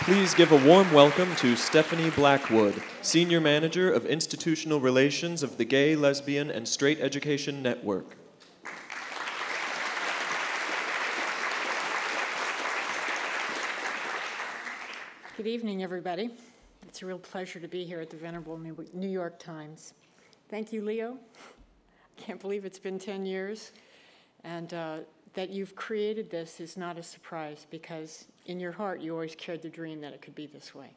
Please give a warm welcome to Stephanie Blackwood, Senior Manager of Institutional Relations of the Gay, Lesbian, and Straight Education Network. Good evening, everybody. It's a real pleasure to be here at the Venerable New York Times. Thank you, Leo. Can't believe it's been 10 years. And that you've created this is not a surprise, because in your heart you always carried the dream that it could be this way.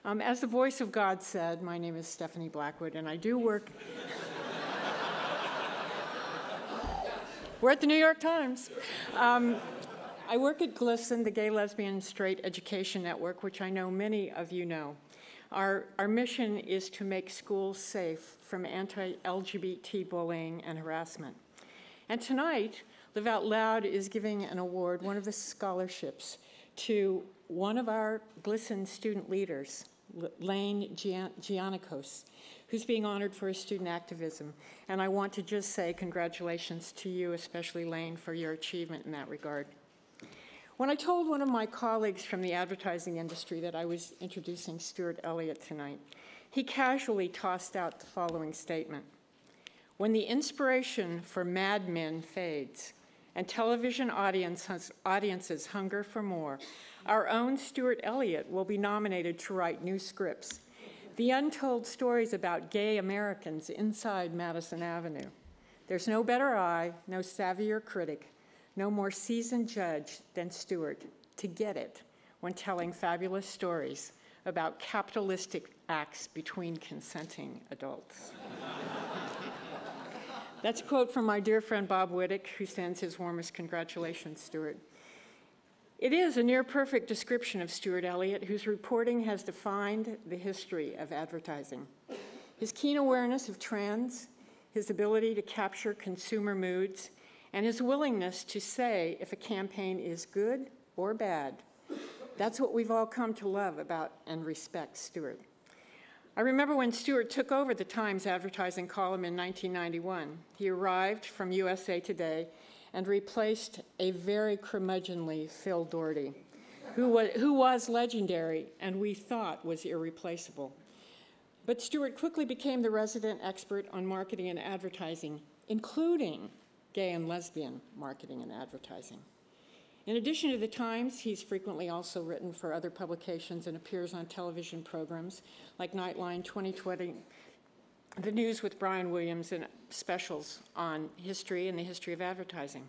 As the voice of God said, my name is Stephanie Blackwood, and I do work... We're at the New York Times. I work at GLSEN, the Gay, Lesbian, and Straight Education Network, which I know many of you know. Our mission is to make schools safe from anti-LGBT bullying and harassment. And tonight, Live Out Loud is giving an award, one of the scholarships, to one of our GLSEN student leaders, Lane Giannikos, who's being honored for his student activism. And I want to just say congratulations to you, especially Lane, for your achievement in that regard. When I told one of my colleagues from the advertising industry that I was introducing Stuart Elliott tonight, he casually tossed out the following statement: "When the inspiration for Mad Men fades and television audiences hunger for more, our own Stuart Elliott will be nominated to write new scripts. The untold stories about gay Americans inside Madison Avenue. There's no better eye, no savvier critic, no more seasoned judge than Stuart to get it when telling fabulous stories about capitalistic acts between consenting adults." That's a quote from my dear friend Bob Wittick, who sends his warmest congratulations, Stuart. It is a near-perfect description of Stuart Elliott, whose reporting has defined the history of advertising. His keen awareness of trends, his ability to capture consumer moods, and his willingness to say if a campaign is good or bad. That's what we've all come to love about and respect Stuart. I remember when Stuart took over the Times advertising column in 1991. He arrived from USA Today and replaced a very curmudgeonly Phil Doherty, who was legendary and we thought was irreplaceable. But Stuart quickly became the resident expert on marketing and advertising, including gay and lesbian marketing and advertising. In addition to the Times, he's frequently also written for other publications and appears on television programs like Nightline 2020, The News with Brian Williams, and specials on history and the history of advertising.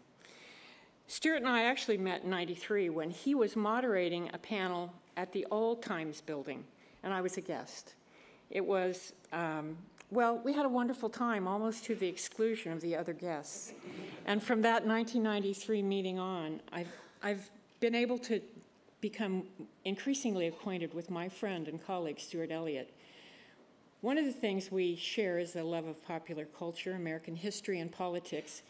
Stuart and I actually met in '93 when he was moderating a panel at the old Times building, and I was a guest. It was, well, we had a wonderful time, almost to the exclusion of the other guests. And from that 1993 meeting on, I've been able to become increasingly acquainted with my friend and colleague, Stuart Elliott. One of the things we share is the love of popular culture, American history, and politics,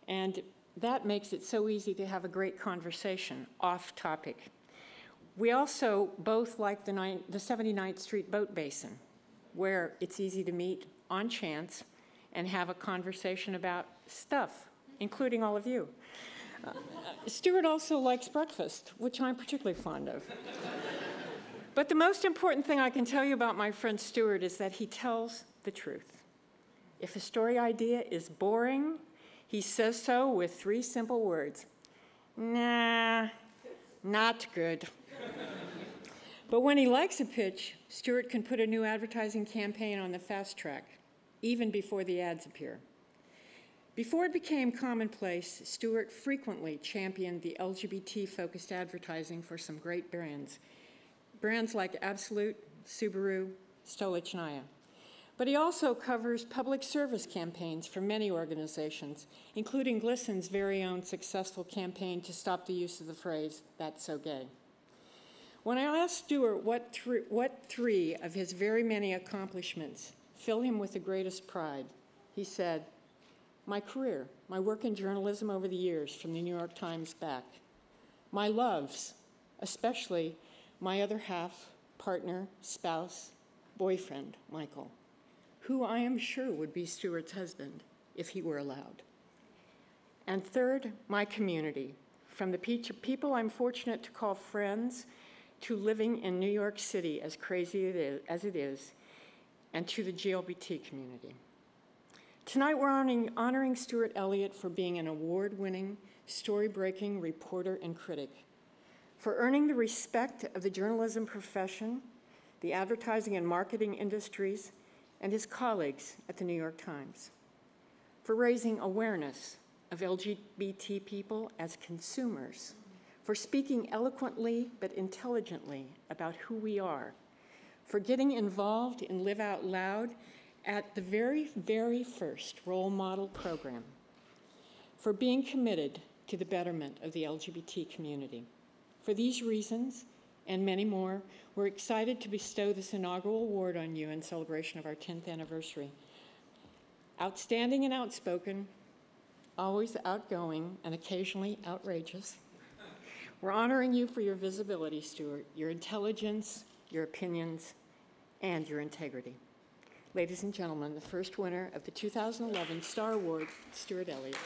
and that makes it so easy to have a great conversation off topic. We also both like the 79th Street boat basin, where it's easy to meet on chance and have a conversation about stuff, including all of you. Stuart also likes breakfast, which I'm particularly fond of. But the most important thing I can tell you about my friend Stuart is that he tells the truth. If a story idea is boring, he says so with 3 simple words: "Nah, not good." But when he likes a pitch, Stuart can put a new advertising campaign on the fast track, even before the ads appear. Before it became commonplace, Stuart frequently championed the LGBT-focused advertising for some great brands. Brands like Absolute, Subaru, Stolichnaya. But he also covers public service campaigns for many organizations, including GLSEN's very own successful campaign to stop the use of the phrase, "That's so gay." When I asked Stuart what 3 of his very many accomplishments fill him with the greatest pride, he said, "My career, my work in journalism over the years, from the New York Times back. My loves, especially my other half, partner, spouse, boyfriend, Michael, who I am sure would be Stuart's husband if he were allowed. And third, my community, from the people I'm fortunate to call friends to living in New York City, as crazy as it is, and to the GLBT community. Tonight we're honoring Stuart Elliott for being an award-winning, story-breaking reporter and critic, for earning the respect of the journalism profession, the advertising and marketing industries, and his colleagues at the New York Times, for raising awareness of LGBT people as consumers, for speaking eloquently but intelligently about who we are, for getting involved in Live Out Loud at the very first role model program, for being committed to the betterment of the LGBT community. For these reasons, and many more, we're excited to bestow this inaugural award on you in celebration of our 10th anniversary. Outstanding and outspoken, always outgoing and occasionally outrageous, we're honoring you for your visibility, Stuart, your intelligence, your opinions, and your integrity. Ladies and gentlemen, the first winner of the 2011 Star Award, Stuart Elliott.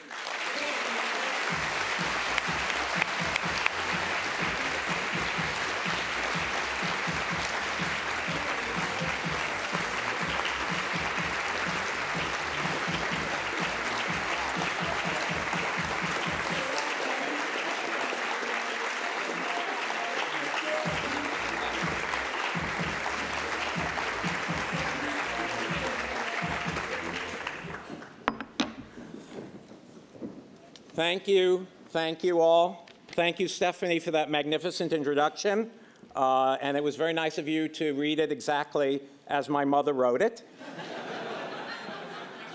Thank you all. Thank you, Stephanie, for that magnificent introduction. And it was very nice of you to read it exactly as my mother wrote it.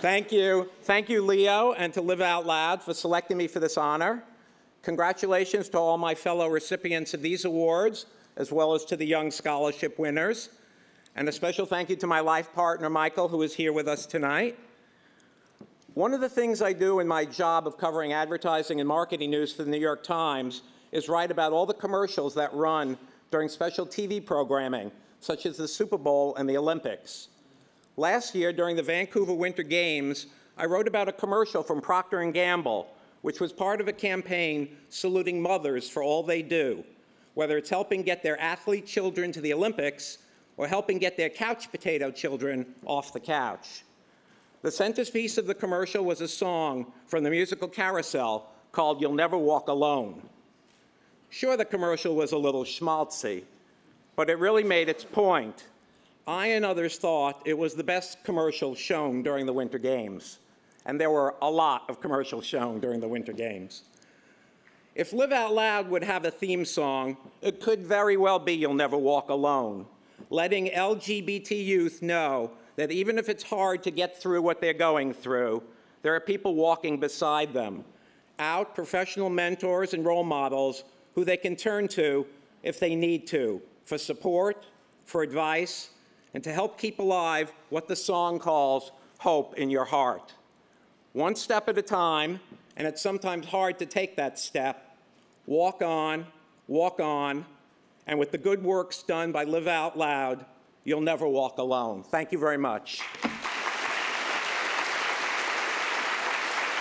Thank you, Leo, and to Live Out Loud for selecting me for this honor. Congratulations to all my fellow recipients of these awards, as well as to the Young Scholarship winners. And a special thank you to my life partner, Michael, who is here with us tonight. One of the things I do in my job of covering advertising and marketing news for the New York Times is write about all the commercials that run during special TV programming, such as the Super Bowl and the Olympics. Last year, during the Vancouver Winter Games, I wrote about a commercial from Procter & Gamble, which was part of a campaign saluting mothers for all they do, whether it's helping get their athlete children to the Olympics or helping get their couch potato children off the couch. The centerpiece of the commercial was a song from the musical Carousel called You'll Never Walk Alone. Sure, the commercial was a little schmaltzy, but it really made its point. I and others thought it was the best commercial shown during the Winter Games, and there were a lot of commercials shown during the Winter Games. If Live Out Loud would have a theme song, it could very well be You'll Never Walk Alone, letting LGBT youth know that even if it's hard to get through what they're going through, there are people walking beside them, out professional mentors and role models who they can turn to if they need to, for support, for advice, and to help keep alive what the song calls hope in your heart. One step at a time, and it's sometimes hard to take that step. Walk on, and with the good works done by Live Out Loud, you'll never walk alone. Thank you very much.